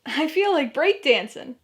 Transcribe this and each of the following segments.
I feel like breakdancing.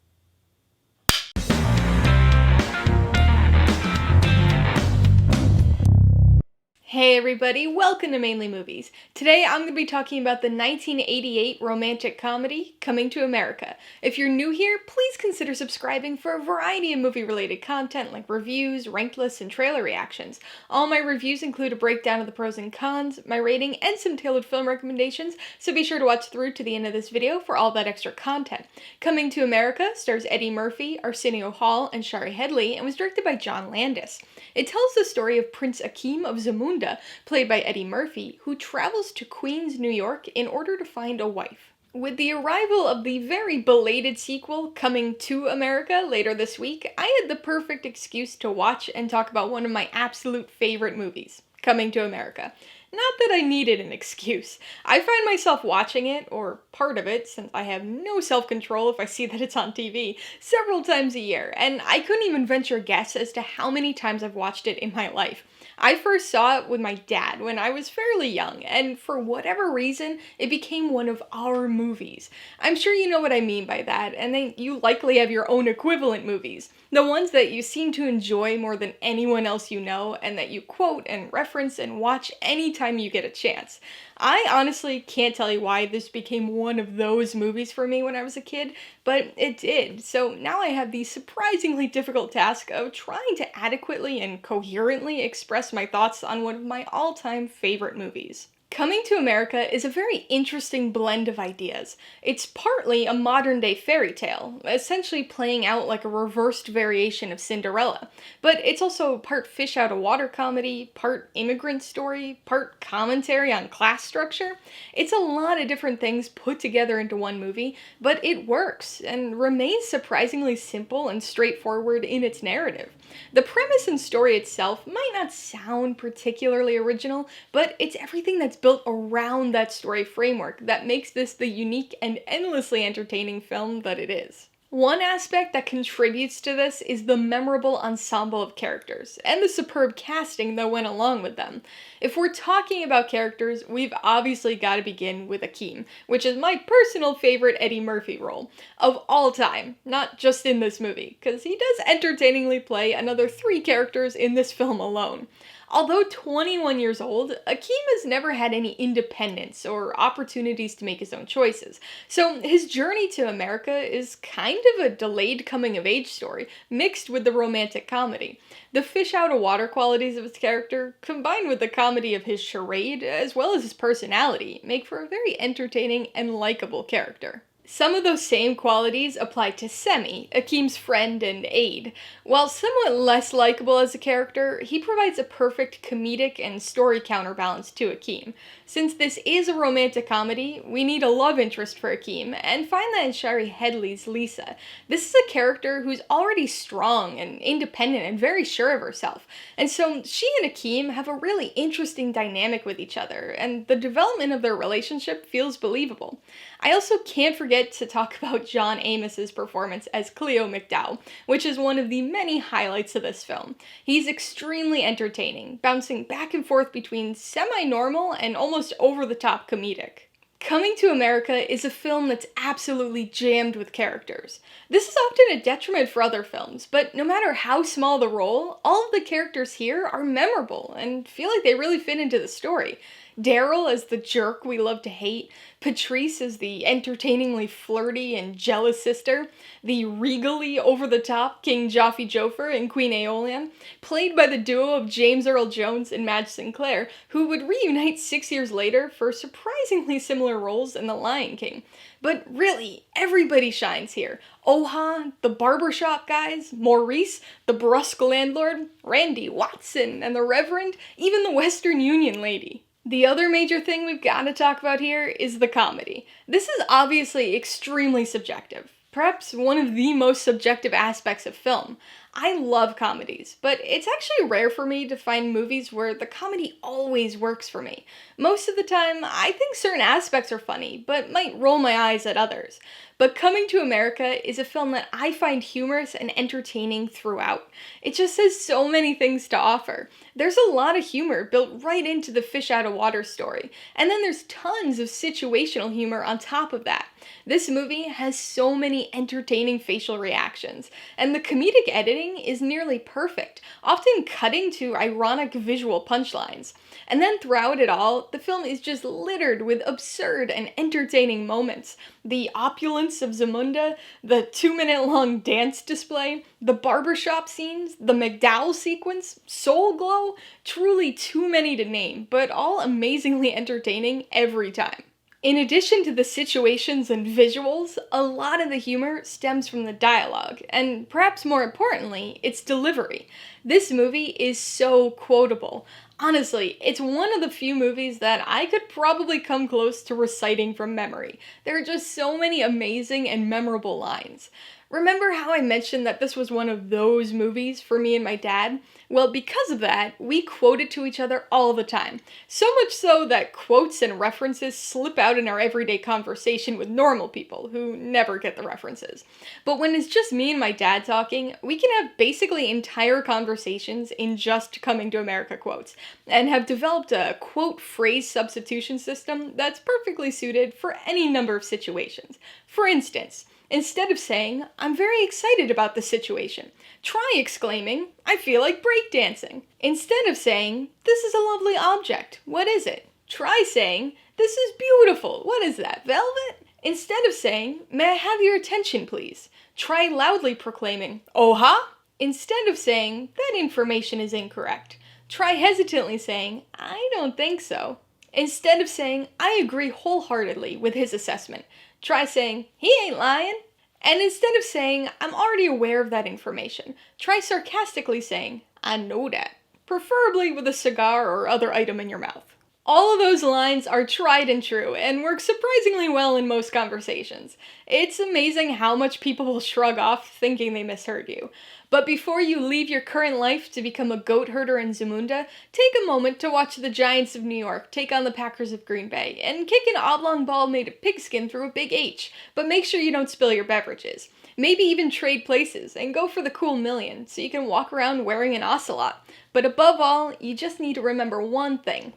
Hey everybody, welcome to Mainly Movies. Today I'm going to be talking about the 1988 romantic comedy, Coming to America. If you're new here, please consider subscribing for a variety of movie-related content like reviews, ranked lists, and trailer reactions. All my reviews include a breakdown of the pros and cons, my rating, and some tailored film recommendations, so be sure to watch through to the end of this video for all that extra content. Coming to America stars Eddie Murphy, Arsenio and Shari Headley, and was directed by John Landis. It tells the story of Prince Akeem of Zamunda, played by Eddie Murphy, who travels to Queens, New York in order to find a wife. With the arrival of the very belated sequel, Coming to America, later this week, I had the perfect excuse to watch and talk about one of my absolute favorite movies, Coming to America. Not that I needed an excuse. I find myself watching it, or part of it, since I have no self-control if I see that it's on TV, several times a year, and I couldn't even venture a guess as to how many times I've watched it in my life. I first saw it with my dad when I was fairly young, and for whatever reason, it became one of our movies. I'm sure you know what I mean by that, and then you likely have your own equivalent movies. The ones that you seem to enjoy more than anyone else you know, and that you quote and reference and watch anytime you get a chance. I honestly can't tell you why this became one of those movies for me when I was a kid, but it did. So now I have the surprisingly difficult task of trying to adequately and coherently express my thoughts on one of my all-time favorite movies. Coming to America is a very interesting blend of ideas. It's partly a modern-day fairy tale, essentially playing out like a reversed variation of Cinderella, but it's also part fish-out-of-water comedy, part immigrant story, part commentary on class structure. It's a lot of different things put together into one movie, but it works, and remains surprisingly simple and straightforward in its narrative. The premise and story itself might not sound particularly original, but it's everything that's built around that story framework that makes this the unique and endlessly entertaining film that it is. One aspect that contributes to this is the memorable ensemble of characters, and the superb casting that went along with them. If we're talking about characters, we've obviously got to begin with Akeem, which is my personal favorite Eddie Murphy role of all time, not just in this movie, because he does entertainingly play another 3 characters in this film alone. Although 21 years old, Akeem has never had any independence or opportunities to make his own choices, so his journey to America is kind of a delayed coming-of-age story, mixed with the romantic comedy. The fish-out-of-water qualities of his character, combined with the comedy of his charade, as well as his personality, make for a very entertaining and likable character. Some of those same qualities apply to Semi, Akeem's friend and aide. While somewhat less likable as a character, he provides a perfect comedic and story counterbalance to Akeem. Since this is a romantic comedy, we need a love interest for Akeem, and find that in Shari Headley's Lisa. This is a character who's already strong and independent and very sure of herself, and so she and Akeem have a really interesting dynamic with each other, and the development of their relationship feels believable. I also can't forget to talk about John Amos's performance as Cleo McDowell, which is one of the many highlights of this film. He's extremely entertaining, bouncing back and forth between semi-normal and almost over-the-top comedic. Coming to America is a film that's absolutely jammed with characters. This is often a detriment for other films, but no matter how small the role, all of the characters here are memorable and feel like they really fit into the story. Daryl as the jerk we love to hate, Patrice as the entertainingly flirty and jealous sister, the regally over-the-top King Jaffe Joffer and Queen Aeolian, played by the duo of James Earl Jones and Madge Sinclair, who would reunite 6 years later for surprisingly similar roles in The Lion King. But really, everybody shines here. Oha, the barbershop guys, Maurice, the brusque landlord, Randy Watson, and the Reverend, even the Western Union lady. The other major thing we've got to talk about here is the comedy. This is obviously extremely subjective. Perhaps one of the most subjective aspects of film. I love comedies, but it's actually rare for me to find movies where the comedy always works for me. Most of the time, I think certain aspects are funny, but might roll my eyes at others. But Coming to America is a film that I find humorous and entertaining throughout. It just has so many things to offer. There's a lot of humor built right into the fish out of water story, and then there's tons of situational humor on top of that. This movie has so many entertaining facial reactions, and the comedic editing is nearly perfect, often cutting to ironic visual punchlines. And then throughout it all, the film is just littered with absurd and entertaining moments. The opulence of Zamunda, the 2-minute long dance display, the barbershop scenes, the McDowell sequence, Soul Glow, truly too many to name, but all amazingly entertaining every time. In addition to the situations and visuals, a lot of the humor stems from the dialogue, and perhaps more importantly, its delivery. This movie is so quotable. Honestly, it's one of the few movies that I could probably come close to reciting from memory. There are just so many amazing and memorable lines. Remember how I mentioned that this was one of those movies for me and my dad? Well, because of that, we quote it to each other all the time. So much so that quotes and references slip out in our everyday conversation with normal people who never get the references. But when it's just me and my dad talking, we can have basically entire conversations in just Coming to America quotes, and have developed a quote phrase substitution system that's perfectly suited for any number of situations. For instance, instead of saying, "I'm very excited about the situation," try exclaiming, "I feel like breakdancing." Instead of saying, "This is a lovely object, what is it?" try saying, "This is beautiful, what is that, velvet?" Instead of saying, "May I have your attention, please?" try loudly proclaiming, "Oh ha?" Instead of saying, "That information is incorrect," try hesitantly saying, "I don't think so." Instead of saying, "I agree wholeheartedly with his assessment," try saying, "He ain't lying." And instead of saying, "I'm already aware of that information," try sarcastically saying, "I know that," preferably with a cigar or other item in your mouth. All of those lines are tried and true, and work surprisingly well in most conversations. It's amazing how much people will shrug off thinking they misheard you. But before you leave your current life to become a goat herder in Zamunda, take a moment to watch the Giants of New York take on the Packers of Green Bay, and kick an oblong ball made of pigskin through a big H, but make sure you don't spill your beverages. Maybe even trade places, and go for the cool million, so you can walk around wearing an ocelot. But above all, you just need to remember one thing.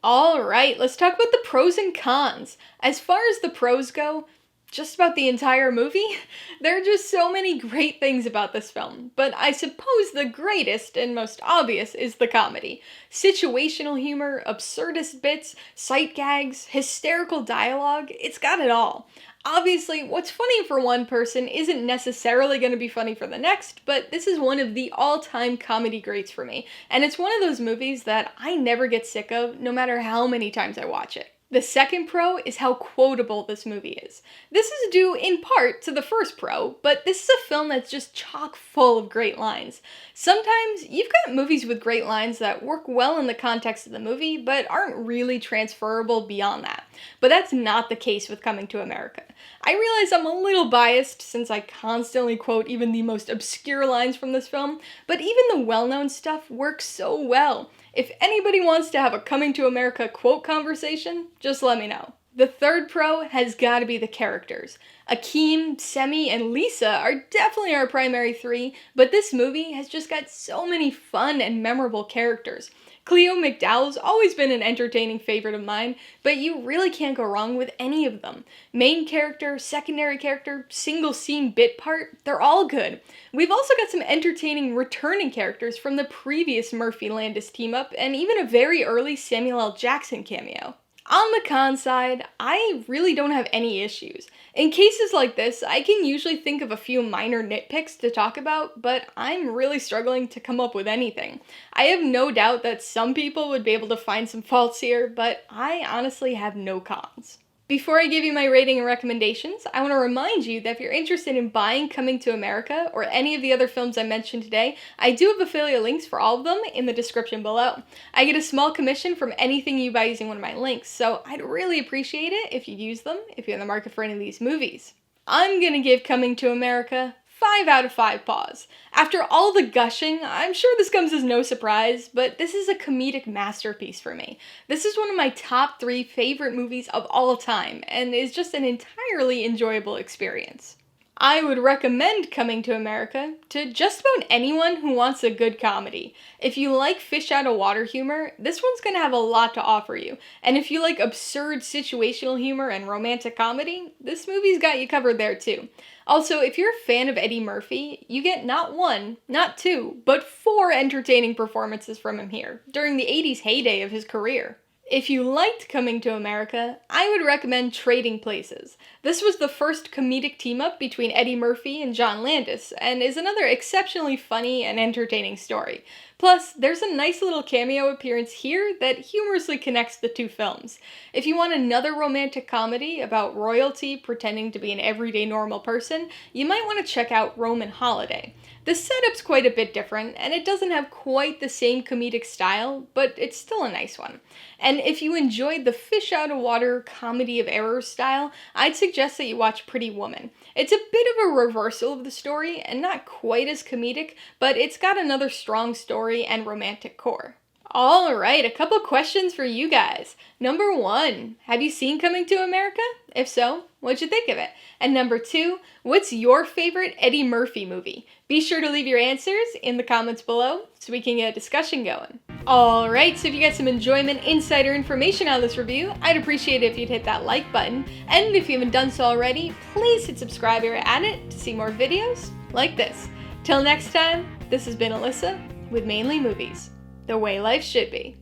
Alright, let's talk about the pros and cons. As far as the pros go, just about the entire movie, there are just so many great things about this film, but I suppose the greatest and most obvious is the comedy. Situational humor, absurdist bits, sight gags, hysterical dialogue, it's got it all. Obviously, what's funny for one person isn't necessarily going to be funny for the next, but this is one of the all-time comedy greats for me, and it's one of those movies that I never get sick of, no matter how many times I watch it. The second pro is how quotable this movie is. This is due in part to the first pro, but this is a film that's just chock full of great lines. Sometimes you've got movies with great lines that work well in the context of the movie, but aren't really transferable beyond that. But that's not the case with Coming to America. I realize I'm a little biased since I constantly quote even the most obscure lines from this film, but even the well-known stuff works so well. If anybody wants to have a Coming to America quote conversation, just let me know. The third pro has got to be the characters. Akeem, Semi, and Lisa are definitely our primary three, but this movie has just got so many fun and memorable characters. Cleo McDowell's always been an entertaining favorite of mine, but you really can't go wrong with any of them. Main character, secondary character, single scene bit part, they're all good. We've also got some entertaining returning characters from the previous Murphy-Landis team-up, and even a very early Samuel L. Jackson cameo. On the con side, I really don't have any issues. In cases like this, I can usually think of a few minor nitpicks to talk about, but I'm really struggling to come up with anything. I have no doubt that some people would be able to find some faults here, but I honestly have no cons. Before I give you my rating and recommendations, I want to remind you that if you're interested in buying Coming to America or any of the other films I mentioned today, I do have affiliate links for all of them in the description below. I get a small commission from anything you buy using one of my links, so I'd really appreciate it if you'd use them if you're in the market for any of these movies. I'm gonna give Coming to America 5 out of 5 paws. After all the gushing, I'm sure this comes as no surprise, but this is a comedic masterpiece for me. This is one of my top 3 favorite movies of all time, and is just an entirely enjoyable experience. I would recommend Coming to America to just about anyone who wants a good comedy. If you like fish out of water humor, this one's gonna have a lot to offer you. And if you like absurd situational humor and romantic comedy, this movie's got you covered there too. Also, if you're a fan of Eddie Murphy, you get not 1, not 2, but 4 entertaining performances from him here, during the 80s heyday of his career. If you liked Coming to America, I would recommend Trading Places. This was the first comedic team-up between Eddie Murphy and John Landis, and is another exceptionally funny and entertaining story. Plus, there's a nice little cameo appearance here that humorously connects the 2 films. If you want another romantic comedy about royalty pretending to be an everyday normal person, you might want to check out Roman Holiday. The setup's quite a bit different, and it doesn't have quite the same comedic style, but it's still a nice one. And if you enjoyed the fish out of water comedy of errors style, I'd suggest that you watch Pretty Woman. It's a bit of a reversal of the story, and not quite as comedic, but it's got another strong story and romantic core. Alright, a couple questions for you guys. Number 1, have you seen Coming to America? If so, what'd you think of it? And number 2, what's your favorite Eddie Murphy movie? Be sure to leave your answers in the comments below so we can get a discussion going. Alright, so if you got some enjoyment, insider information on this review, I'd appreciate it if you'd hit that like button. And if you haven't done so already, please hit subscribe or add it to see more videos like this. Till next time, this has been Alyssa with Mainly Movies. The way life should be.